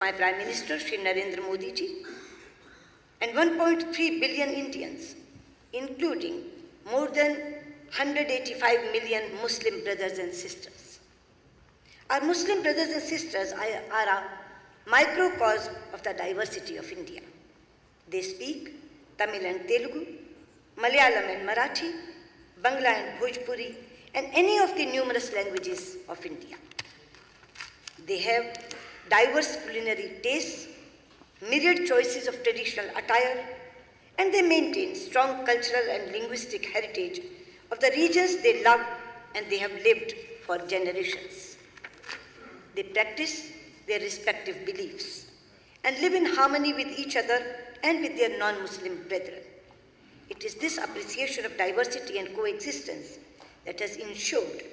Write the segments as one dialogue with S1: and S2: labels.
S1: my Prime Minister, Shri Narendra Modi ji, and 1.3 billion Indians, including more than 185 million Muslim brothers and sisters. Our Muslim brothers and sisters are a microcosm of the diversity of India. They speak Tamil and Telugu, Malayalam and Marathi, Bangla and Bhojpuri, and any of the numerous languages of India. They have diverse culinary tastes, myriad choices of traditional attire, and they maintain strong cultural and linguistic heritage of the regions they love and they have lived for generations. They practice their respective beliefs and live in harmony with each other and with their non-Muslim brethren. It is this appreciation of diversity and coexistence that has ensured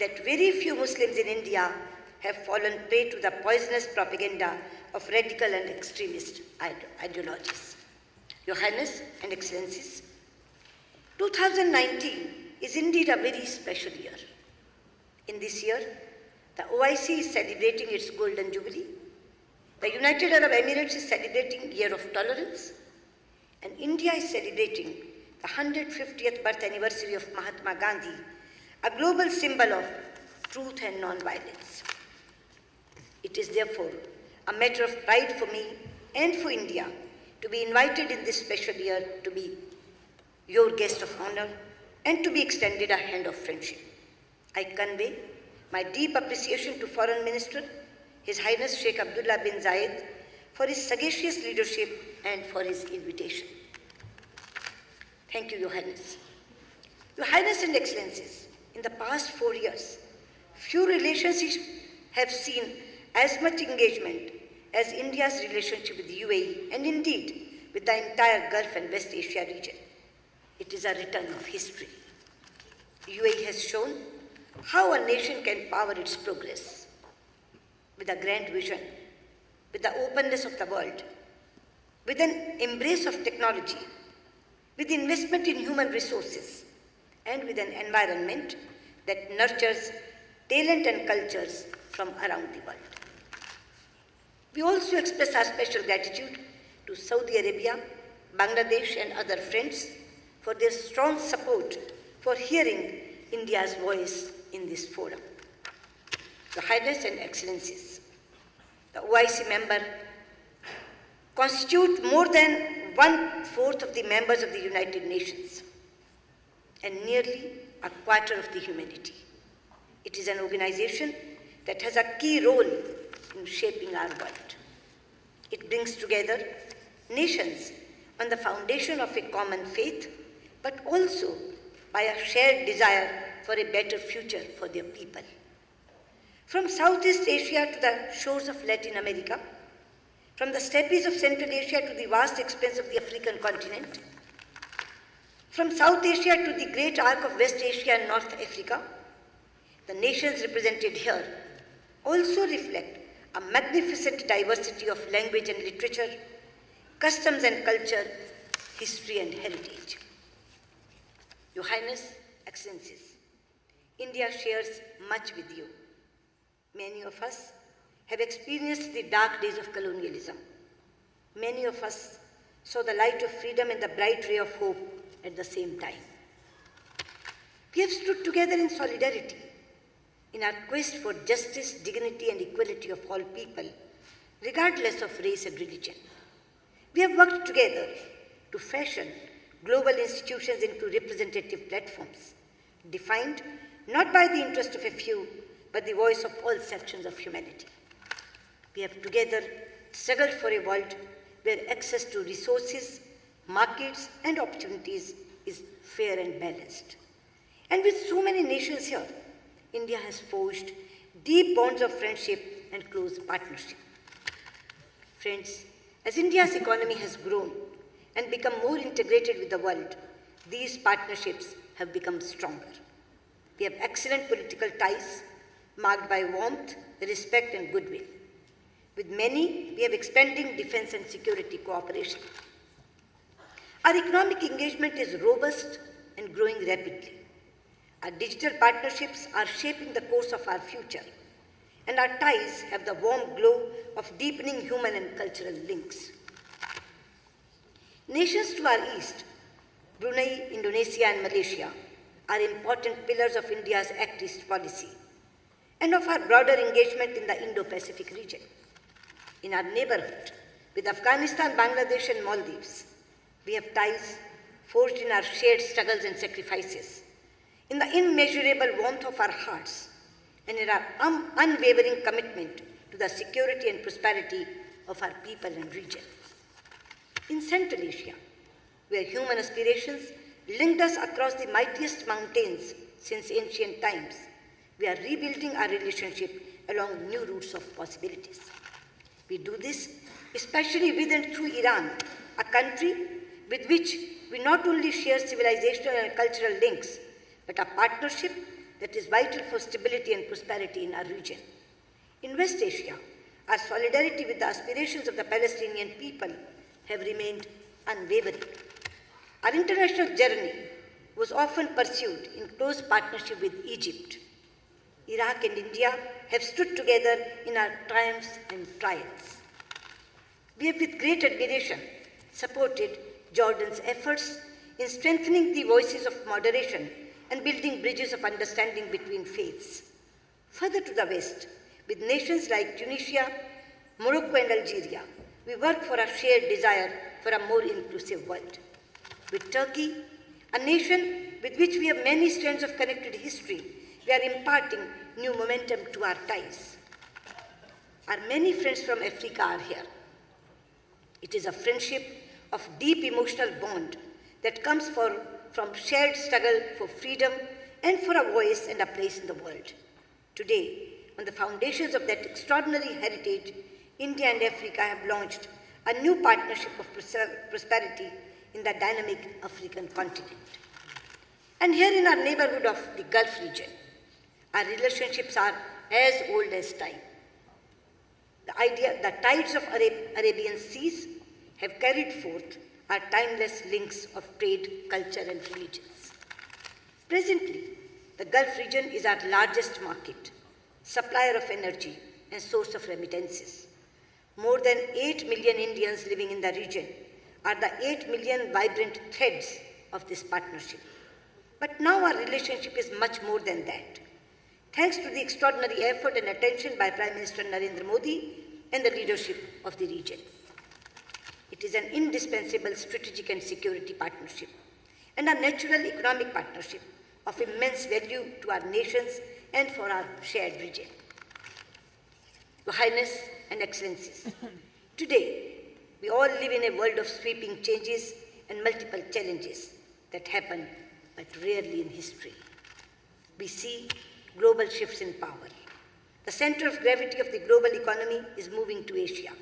S1: that very few Muslims in India have fallen prey to the poisonous propaganda of radical and extremist ideologies. Your Highness and Excellencies, 2019 is indeed a very special year. In this year, the OIC is celebrating its Golden Jubilee, the United Arab Emirates is celebrating Year of Tolerance, and India is celebrating the 150th birth anniversary of Mahatma Gandhi, a global symbol of truth and non-violence. It is therefore a matter of pride for me and for India to be invited in this special year to be your guest of honor and to be extended a hand of friendship. I convey my deep appreciation to Foreign Minister, His Highness Sheikh Abdullah bin Zayed, for his sagacious leadership and for his invitation. Thank you, Your Highness. Your Highness and Excellencies, in the past 4 years, few relationships have seen as much engagement as India's relationship with the UAE and indeed with the entire Gulf and West Asia region. It is a return of history. UAE has shown how a nation can power its progress with a grand vision, with the openness of the world, with an embrace of technology, with investment in human resources, and with an environment that nurtures talent and cultures from around the world. We also express our special gratitude to Saudi Arabia, Bangladesh, and other friends for their strong support for hearing India's voice in this forum. Your Highness and Excellencies, the OIC member constitute more than 1/4 of the members of the United Nations and nearly a quarter of the humanity. It is an organization that has a key role in shaping our world. It brings together nations on the foundation of a common faith, but also by a shared desire for a better future for their people. From Southeast Asia to the shores of Latin America, from the steppes of Central Asia to the vast expanse of the African continent, from South Asia to the great arc of West Asia and North Africa, the nations represented here also reflect a magnificent diversity of language and literature, customs and culture, history and heritage. Your Highness, Excellencies, India shares much with you. Many of us have experienced the dark days of colonialism. Many of us saw the light of freedom and the bright ray of hope at the same time. We have stood together in solidarity in our quest for justice, dignity, and equality of all people, regardless of race and religion. We have worked together to fashion global institutions into representative platforms, defined not by the interest of a few, but the voice of all sections of humanity. We have together struggled for a world where access to resources, markets, and opportunities is fair and balanced. And with so many nations here, India has forged deep bonds of friendship and close partnership. Friends, as India's economy has grown and become more integrated with the world, these partnerships have become stronger. We have excellent political ties marked by warmth, respect, and goodwill. With many, we have expanding defense and security cooperation. Our economic engagement is robust and growing rapidly. Our digital partnerships are shaping the course of our future, and our ties have the warm glow of deepening human and cultural links. Nations to our east, Brunei, Indonesia, and Malaysia, are important pillars of India's Act East policy and of our broader engagement in the Indo-Pacific region. In our neighborhood, with Afghanistan, Bangladesh, and Maldives, we have ties forged in our shared struggles and sacrifices, in the immeasurable warmth of our hearts, and in our unwavering commitment to the security and prosperity of our people and region. In Central Asia, where human aspirations linked us across the mightiest mountains since ancient times, we are rebuilding our relationship along new routes of possibilities. We do this especially with and through Iran, a country with which we not only share civilizational and cultural links, but a partnership that is vital for stability and prosperity in our region. In West Asia, our solidarity with the aspirations of the Palestinian people have remained unwavering. Our international journey was often pursued in close partnership with Egypt. Iraq and India have stood together in our triumphs and trials. We have with great admiration supported Jordan's efforts in strengthening the voices of moderation and building bridges of understanding between faiths. Further to the west, with nations like Tunisia, Morocco, and Algeria, we work for a shared desire for a more inclusive world. With Turkey, a nation with which we have many strands of connected history, we are imparting new momentum to our ties. Our many friends from Africa are here. It is a friendship of deep emotional bond that comes from shared struggle for freedom and for a voice and a place in the world. Today, on the foundations of that extraordinary heritage, India and Africa have launched a new partnership of prosperity in the dynamic African continent. And here in our neighborhood of the Gulf region, our relationships are as old as time. The tides of Arabian seas have carried forth our timeless links of trade, culture, and religions. Presently, the Gulf region is our largest market, supplier of energy, and source of remittances. More than 8 million Indians living in the region are the 8 million vibrant threads of this partnership. But now our relationship is much more than that. Thanks to the extraordinary effort and attention by Prime Minister Narendra Modi and the leadership of the region. It is an indispensable strategic and security partnership and a natural economic partnership of immense value to our nations and for our shared region. Your Highness and Excellencies, today we all live in a world of sweeping changes and multiple challenges that happen but rarely in history. We see global shifts in power. The center of gravity of the global economy is moving to Asia.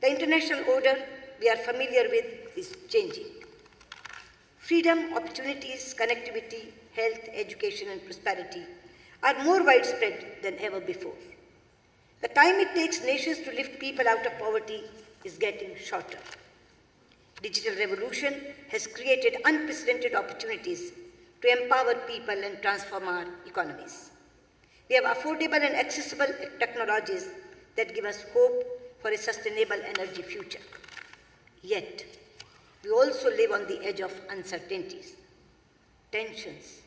S1: The international order we are familiar with is changing. Freedom, opportunities, connectivity, health, education, and prosperity are more widespread than ever before. The time it takes nations to lift people out of poverty is getting shorter. Digital revolution has created unprecedented opportunities to empower people and transform our economies. We have affordable and accessible technologies that give us hope for a sustainable energy future. Yet, we also live on the edge of uncertainties. Tensions,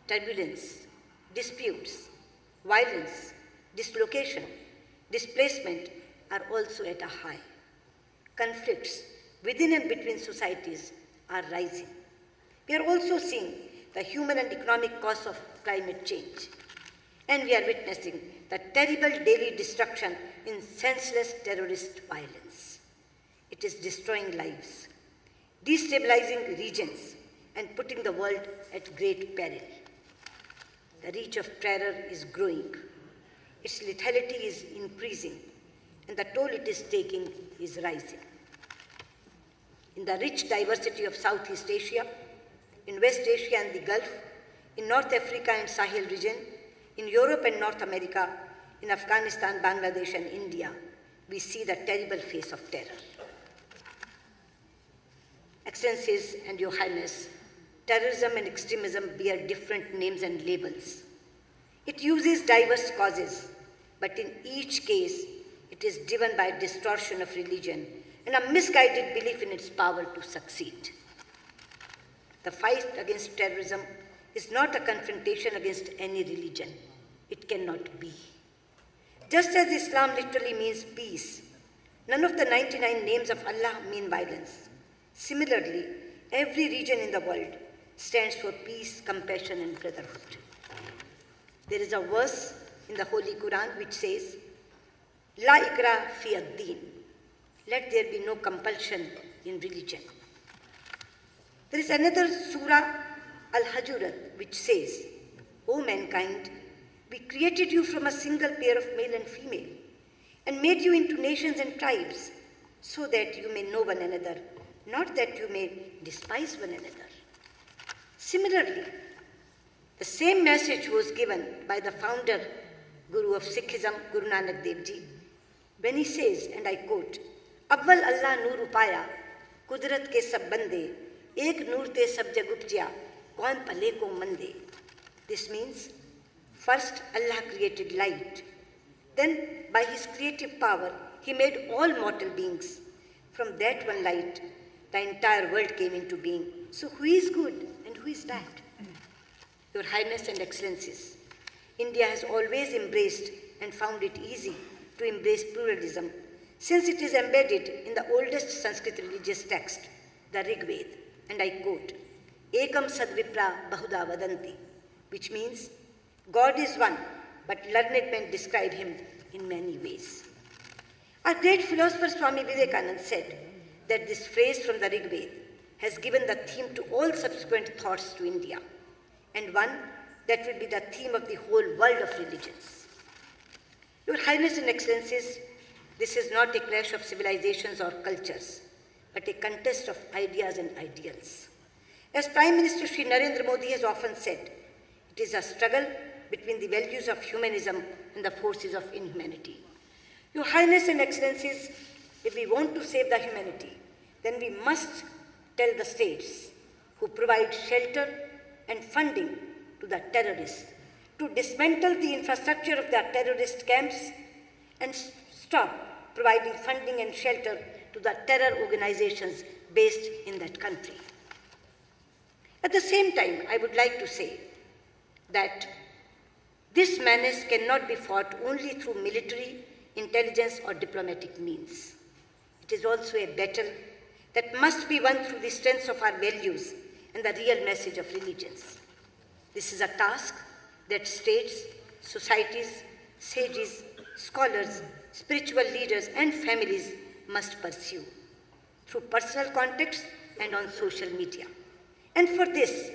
S1: turbulence, disputes, violence, dislocation, displacement are also at a high. Conflicts within and between societies are rising. We are also seeing the human and economic costs of climate change. And we are witnessing the terrible daily destruction in senseless terrorist violence. It is destroying lives, destabilizing regions, and putting the world at great peril. The reach of terror is growing. Its lethality is increasing, and the toll it is taking is rising. In the rich diversity of Southeast Asia, in West Asia and the Gulf, in North Africa and Sahel region, in Europe and North America, in Afghanistan, Bangladesh, and India, we see the terrible face of terror. Excellencies and Your Highness, terrorism and extremism bear different names and labels. It uses diverse causes, but in each case, it it is driven by a distortion of religion and a misguided belief in its power to succeed. The fight against terrorism is not a confrontation against any religion. It cannot be. Just as Islam literally means peace, none of the 99 names of Allah mean violence. Similarly, every region in the world stands for peace, compassion, and brotherhood. There is a verse in the Holy Quran which says, La ikra fi ad-din. Let there be no compulsion in religion. There is another surah, Al-Hujurat, which says, O mankind, we created you from a single pair of male and female, and made you into nations and tribes, so that you may know one another, not that you may despise one another. Similarly, the same message was given by the founder, Guru of Sikhism, Guru Nanak Dev Ji, when he says, and I quote, Awwal Allah noor upaya, kudrat ke sab bande, ek noor te sab jag upjya, kaun phale ko mande. This means, first Allah created light. Then, by His creative power, He made all mortal beings. From that one light, the entire world came into being. So who is good and who is bad? Your Highness and Excellencies, India has always embraced and found it easy to embrace pluralism, since it is embedded in the oldest Sanskrit religious text, the Rig Veda, and I quote, Ekam sadvipra bahuda vadanti, which means, God is one, but learned men describe Him in many ways. Our great philosopher Swami Vivekananda said that this phrase from the Rig Veda has given the theme to all subsequent thoughts to India, and one that will be the theme of the whole world of religions. Your Highness and Excellencies, this is not a clash of civilizations or cultures, but a contest of ideas and ideals. As Prime Minister Shri Narendra Modi has often said, it is a struggle between the values of humanism and the forces of inhumanity. Your Highness and Excellencies, if we want to save the humanity, then we must tell the states who provide shelter and funding to the terrorists to dismantle the infrastructure of the terrorist camps and stop providing funding and shelter to the terror organizations based in that country. At the same time, I would like to say that this menace cannot be fought only through military, intelligence, or diplomatic means. It is also a battle that must be won through the strength of our values and the real message of religions. This is a task that states, societies, sages, scholars, spiritual leaders, and families must pursue through personal contacts and on social media. And for this,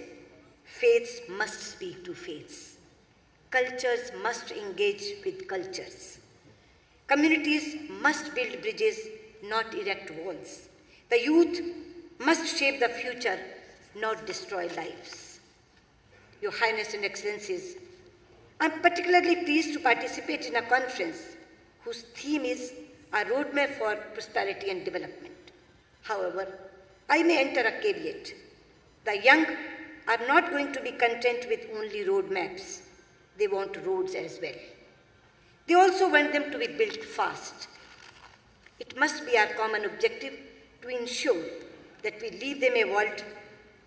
S1: faiths must speak to faiths. Cultures must engage with cultures. Communities must build bridges, not erect walls. The youth must shape the future, not destroy lives. Your Highness and Excellencies, I am particularly pleased to participate in a conference whose theme is a roadmap for prosperity and development. However, I may enter a caveat. The young are not going to be content with only roadmaps. They want roads as well. They also want them to be built fast. It must be our common objective to ensure that we leave them a world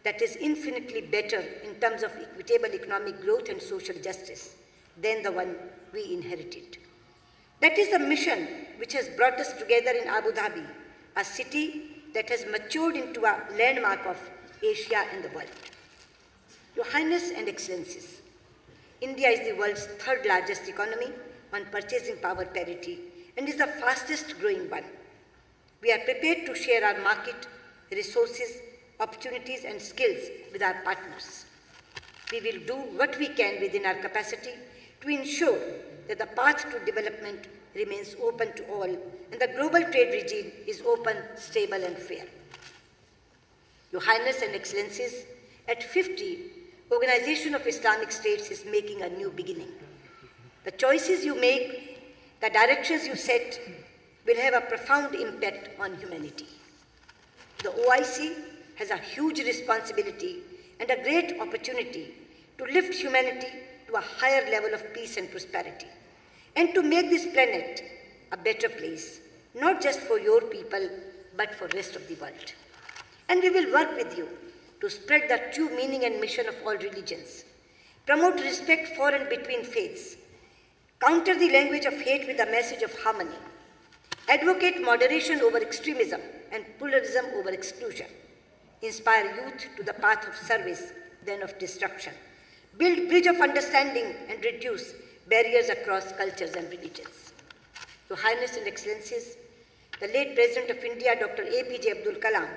S1: that is infinitely better in terms of equitable economic growth and social justice than the one we inherited. That is the mission which has brought us together in Abu Dhabi, a city that has matured into a landmark of Asia and the world. Your Highness and Excellencies, India is the world's third largest economy on purchasing power parity and is the fastest growing one. We are prepared to share our market, resources, opportunities, and skills with our partners. We will do what we can within our capacity to ensure that the path to development remains open to all and the global trade regime is open, stable, and fair. Your Highness and Excellencies, at 50, Organization of Islamic States is making a new beginning. The choices you make, the directions you set, will have a profound impact on humanity. The OIC has a huge responsibility and a great opportunity to lift humanity to a higher level of peace and prosperity, and to make this planet a better place, not just for your people, but for the rest of the world. And we will work with you to spread the true meaning and mission of all religions, promote respect for and between faiths, counter the language of hate with a message of harmony, advocate moderation over extremism and pluralism over exclusion, inspire youth to the path of service than of destruction, build bridge of understanding and reduce barriers across cultures and religions. Your Highness and Excellencies, the late President of India, Dr. APJ Abdul Kalam,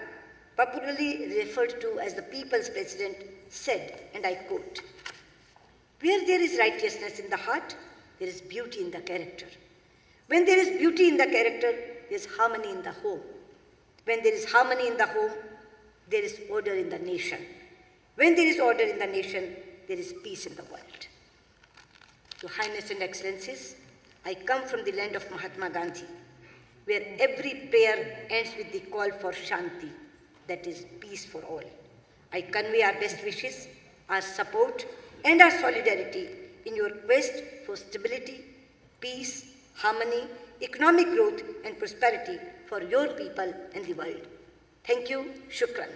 S1: popularly referred to as the People's President, said, and I quote, "Where there is righteousness in the heart, there is beauty in the character. When there is beauty in the character, there is harmony in the home. When there is harmony in the home, there is order in the nation. When there is order in the nation, there is peace in the world." Your Highness and Excellencies, I come from the land of Mahatma Gandhi, where every prayer ends with the call for Shanti, that is, peace for all. I convey our best wishes, our support, and our solidarity in your quest for stability, peace, harmony, economic growth, and prosperity for your people and the world. Thank you. Shukran.